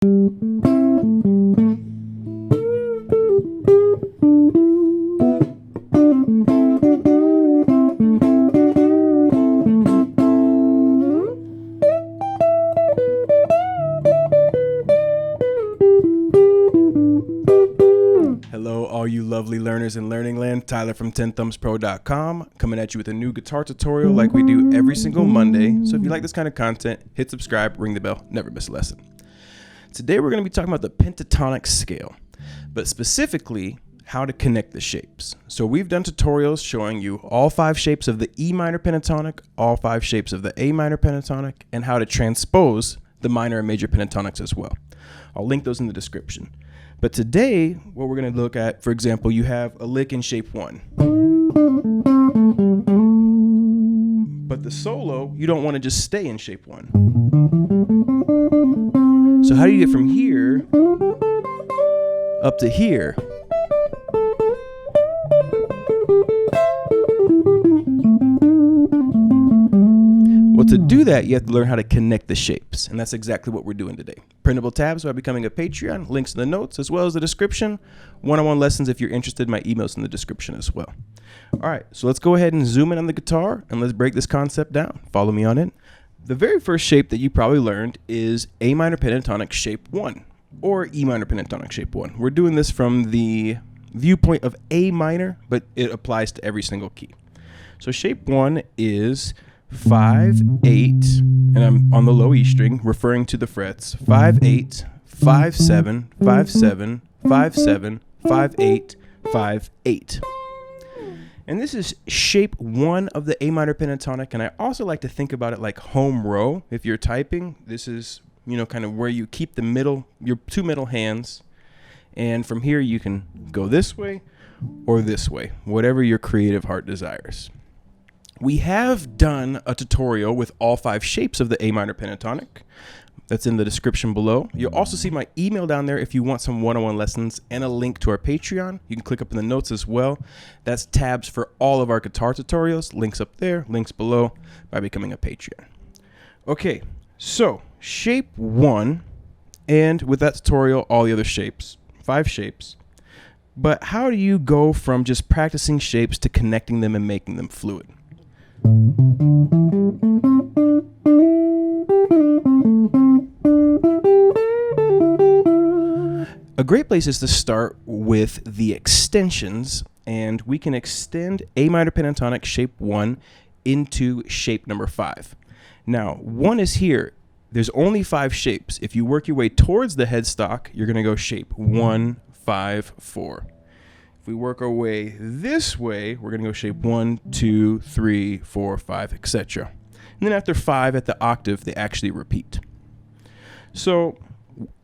Hello, all you lovely learners in Learning Land. Tyler from 10thumbspro.com coming at you with a new guitar tutorial like we do every single Monday. So if you like this kind of content, hit subscribe, ring the bell, never miss a lesson. Today we're going to be talking about the pentatonic scale, but specifically how to connect the shapes. So we've done tutorials showing you all 5 shapes of the E minor pentatonic, all 5 shapes of the A minor pentatonic, and how to transpose the minor and major pentatonics as well. I'll link those in the description. But today, what we're going to look at, for example, you have a lick in shape 1. But the solo, you don't want to just stay in shape 1. So how do you get from here up to here? Well, to do that, you have to learn how to connect the shapes, and that's exactly what we're doing today. Printable tabs by becoming a Patreon, links in the notes, as well as the description. One-on-one lessons if you're interested, my email's in the description as well. All right, so let's go ahead and zoom in on the guitar, and let's break this concept down. Follow me on it. The very first shape that you probably learned is A minor pentatonic shape 1, or E minor pentatonic shape 1. We're doing this from the viewpoint of A minor, but it applies to every single key. So shape 1 is 5, 8, and I'm on the low E string, referring to the frets. 5, 8, 5, 7, 5, 7, 5, 7, 5, 8, 5, 8. And this is shape 1 of the A minor pentatonic, and I also like to think about it like home row. If you're typing, this is, kind of where you keep the middle, your 2 middle hands, and from here you can go this way or this way, whatever your creative heart desires. We have done a tutorial with all 5 shapes of the A minor pentatonic. That's in the description below. You'll also see my email down there if you want some one-on-one lessons and a link to our Patreon. You can click up in the notes as well. That's tabs for all of our guitar tutorials. Links up there, links below by becoming a Patreon. Okay, so shape 1, and with that tutorial, all the other shapes, 5 shapes. But how do you go from just practicing shapes to connecting them and making them fluid? A great place is to start with the extensions, and we can extend A minor pentatonic shape 1 into shape number 5. Now, 1 is here. There's only 5 shapes. If you work your way towards the headstock, you're going to go shape 1, 5, 4. If we work our way this way, we're going to go shape 1, 2, 3, 4, 5, etc. And then after 5 at the octave, they actually repeat. So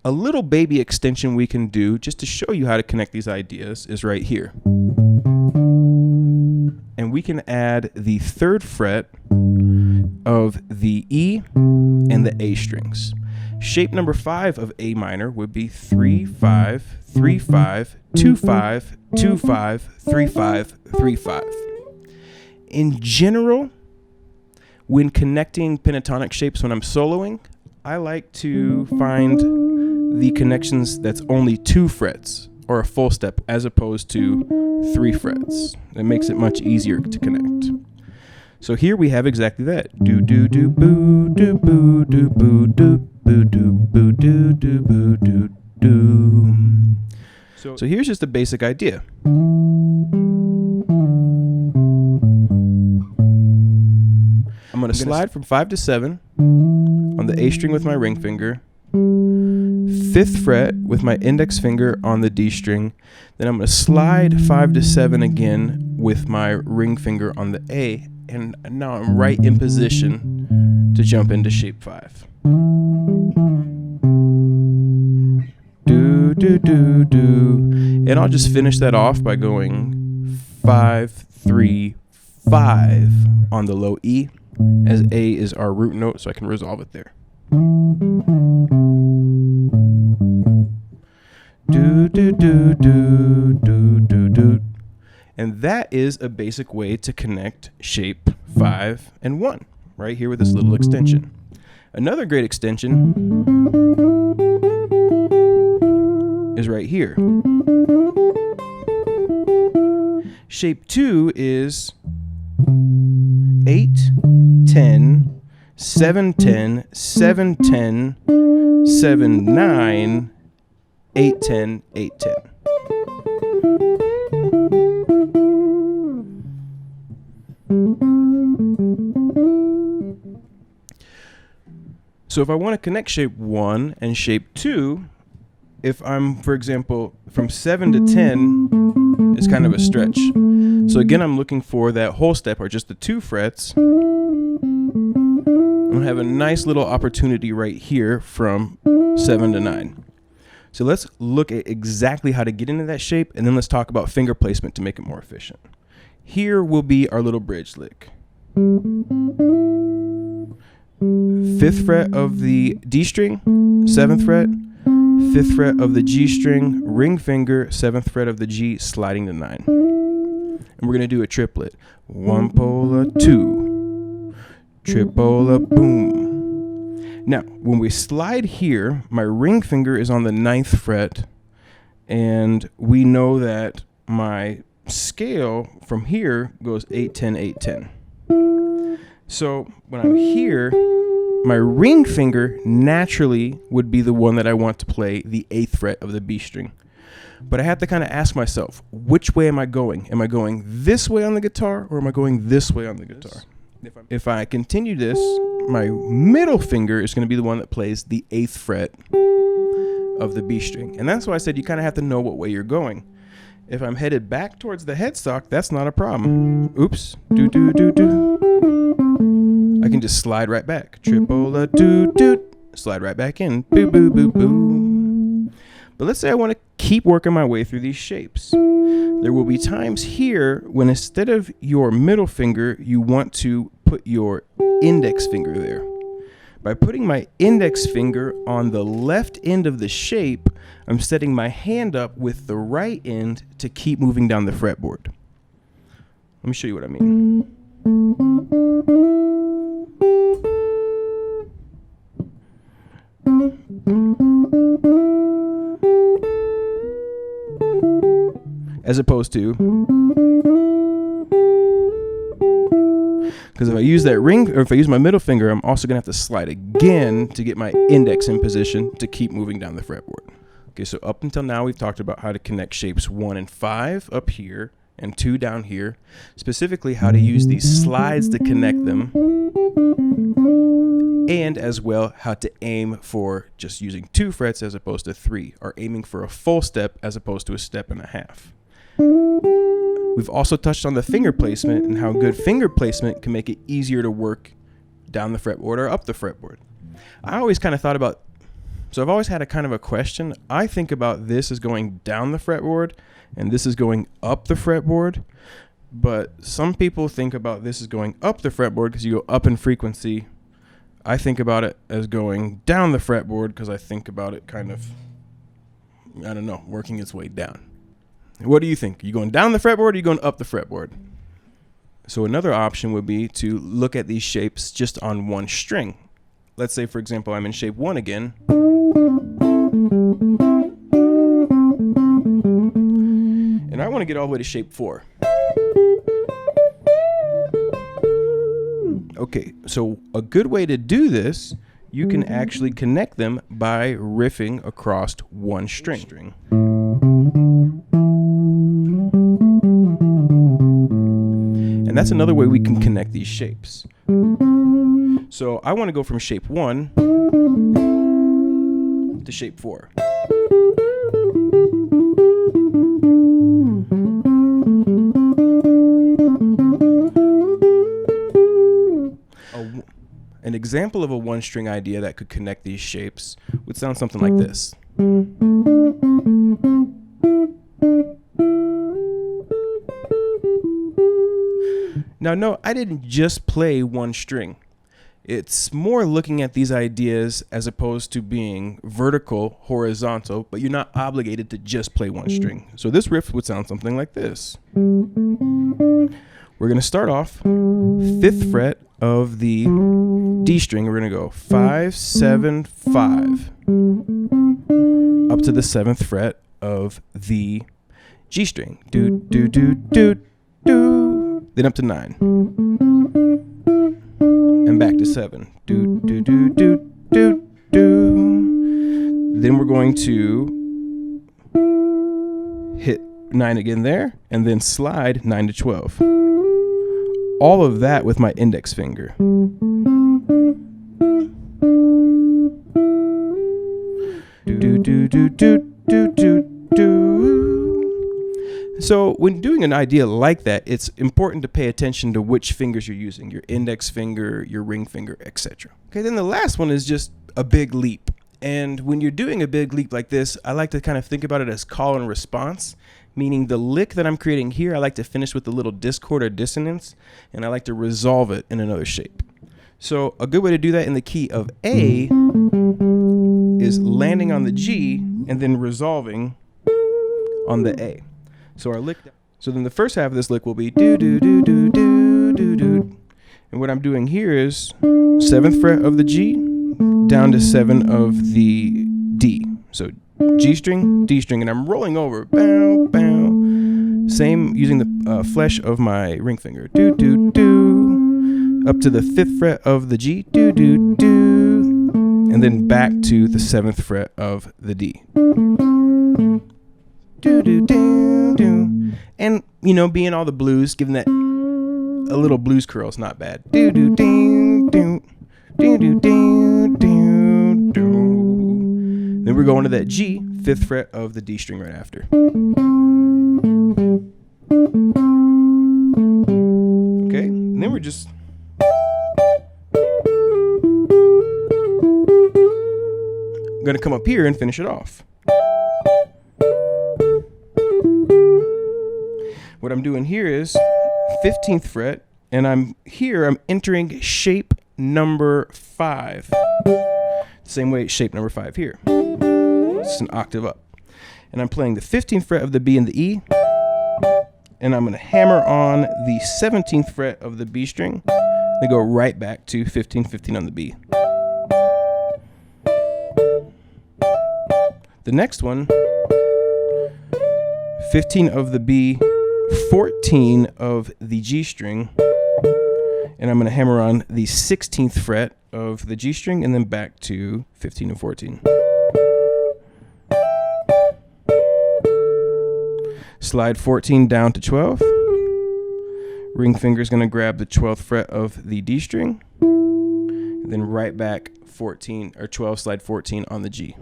a little baby extension we can do just to show you how to connect these ideas is right here. And we can add the 3rd fret of the E and the A strings. Shape number 5 of A minor would be 3, 5, 3, 5, 2, 5, 2, 5, 3, 5, 3, 5. In general, when connecting pentatonic shapes when I'm soloing, I like to find the connections that's only 2 frets or a full step as opposed to 3 frets. It makes it much easier to connect. So here we have exactly that. Do do do boo do boo do boo do boo do boo do do boo do do. So here's just a basic idea. I'm going to slide from 5 to 7 on the A string with my ring finger, 5th fret with my index finger on the D string. Then I'm going to slide 5 to 7 again with my ring finger on the A, and now I'm right in position to jump into shape 5. Do, do, do, do. And I'll just finish that off by going 5, 3, 5 on the low E, as A is our root note, so I can resolve it there. Do, do, do, do, do, do, do. And that is a basic way to connect shape 5 and 1, right here with this little extension. Another great extension is right here. Shape 2 is 8, 10, 7, 10, 7, 10, 7, 9, 8, 10, 8, 10. So if I want to connect shape 1 and shape 2, if I'm, for example, from 7 to 10, it's kind of a stretch. So again, I'm looking for that whole step, or just the 2 frets. I'm going to have a nice little opportunity right here from 7 to 9. So let's look at exactly how to get into that shape, and then let's talk about finger placement to make it more efficient. Here will be our little bridge lick. 5th fret of the D string, 7th fret, 5th fret of the G string, ring finger, 7th fret of the G, sliding to 9. And we're going to do a triplet. 1 pola, 2, tripola, boom. Now, when we slide here, my ring finger is on the 9th fret, and we know that my scale from here goes 8, 10, 8, 10. So when I'm here, my ring finger naturally would be the one that I want to play the 8th fret of the B string. But I have to kind of ask myself, which way am I going? Am I going this way on the guitar, or am I going this way on the guitar? If I continue this, my middle finger is going to be the one that plays the 8th fret of the B string. And that's why I said you kind of have to know what way you're going. If I'm headed back towards the headstock, that's not a problem. Oops. Do, do, do, do. I can just slide right back. Tripola, do, do. Slide right back in. Boo, boo, boo, boo. But let's say I want to keep working my way through these shapes. There will be times here when instead of your middle finger, you want to put your index finger there. By putting my index finger on the left end of the shape, I'm setting my hand up with the right end to keep moving down the fretboard. Let me show you what I mean. As opposed to, because if I use that ring, or if I use my middle finger, I'm also gonna have to slide again to get my index in position to keep moving down the fretboard. Okay, so up until now we've talked about how to connect shapes 1 and 5 up here and 2 down here, specifically how to use these slides to connect them, and as well how to aim for just using 2 frets as opposed to 3, or aiming for a full step as opposed to a step and a half. We've also touched on the finger placement and how good finger placement can make it easier to work down the fretboard or up the fretboard. I always kind of thought about, so I've always had a kind of a question. I think about this as going down the fretboard and this is going up the fretboard, but some people think about this as going up the fretboard because you go up in frequency. I think about it as going down the fretboard because I think about it kind of, I don't know, working its way down. What do you think? Are you going down the fretboard or are you going up the fretboard? So another option would be to look at these shapes just on one string. Let's say, for example, I'm in shape 1 again. And I want to get all the way to shape 4. Okay, so a good way to do this, you can actually connect them by riffing across one string. And that's another way we can connect these shapes. So I want to go from shape 1 to shape 4. An example of a one-string idea that could connect these shapes would sound something like this. Now, no, I didn't just play one string. It's more looking at these ideas as opposed to being vertical, horizontal, but you're not obligated to just play one string. So this riff would sound something like this. We're going to start off 5th fret of the D string. We're going to go 5, 7, 5 up to the 7th fret of the G string. Do, do, do, do, do. Then up to 9. And back to 7. Do, do, do, do, do, do. Then we're going to hit 9 again there, and then slide 9 to 12. All of that with my index finger. Do, do, do, do, do, do, do. So when doing an idea like that, it's important to pay attention to which fingers you're using, your index finger, your ring finger, etc. Okay, then the last one is just a big leap. And when you're doing a big leap like this, I like to kind of think about it as call and response, meaning the lick that I'm creating here, I like to finish with a little discord or dissonance, and I like to resolve it in another shape. So a good way to do that in the key of A is landing on the G and then resolving on the A. So our lick. So then the first half of this lick will be do do do do do do do. And what I'm doing here is 7th fret of the G down to 7 of the D. So G string, D string, and I'm rolling over. Bow, bow. Same using the flesh of my ring finger. Do do do. Up to the 5th fret of the G. Do do do. And then back to the 7th fret of the D. Do do do do. And being all the blues, giving that a little blues curl is not bad. Do do do do. Do do do do do. Then we're going to that G, 5th fret of the D string right after. Okay, and then we're just gonna come up here and finish it off. What I'm doing here is 15th fret, and I'm entering shape number 5. Same way shape number 5 here. It's an octave up. And I'm playing the 15th fret of the B and the E, and I'm going to hammer on the 17th fret of the B string, then go right back to 15, 15 on the B. The next one, 15 of the B, 14 of the G string, and I'm going to hammer on the 16th fret of the G string and then back to 15 and 14. Slide 14 down to 12. Ring finger is going to grab the 12th fret of the D string, and then right back 14 or 12, slide 14 on the G.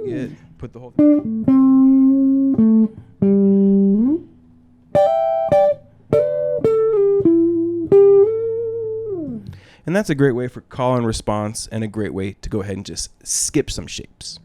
Good. Put the whole thing. And that's a great way for call and response, and a great way to go ahead and just skip some shapes.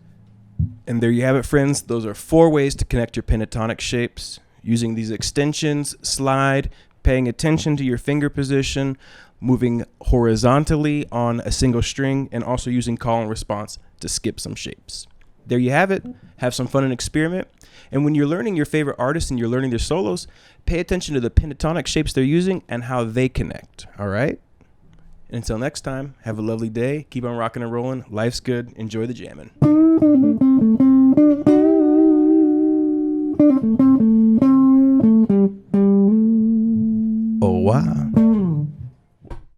And there you have it, friends. Those are 4 ways to connect your pentatonic shapes using these extensions, slide, paying attention to your finger position, moving horizontally on a single string, and also using call and response to skip some shapes. There you have it. Have some fun and experiment. And when you're learning your favorite artists and you're learning their solos, pay attention to the pentatonic shapes they're using and how they connect. All right? And until next time, have a lovely day. Keep on rocking and rolling. Life's good. Enjoy the jamming. Oh, wow.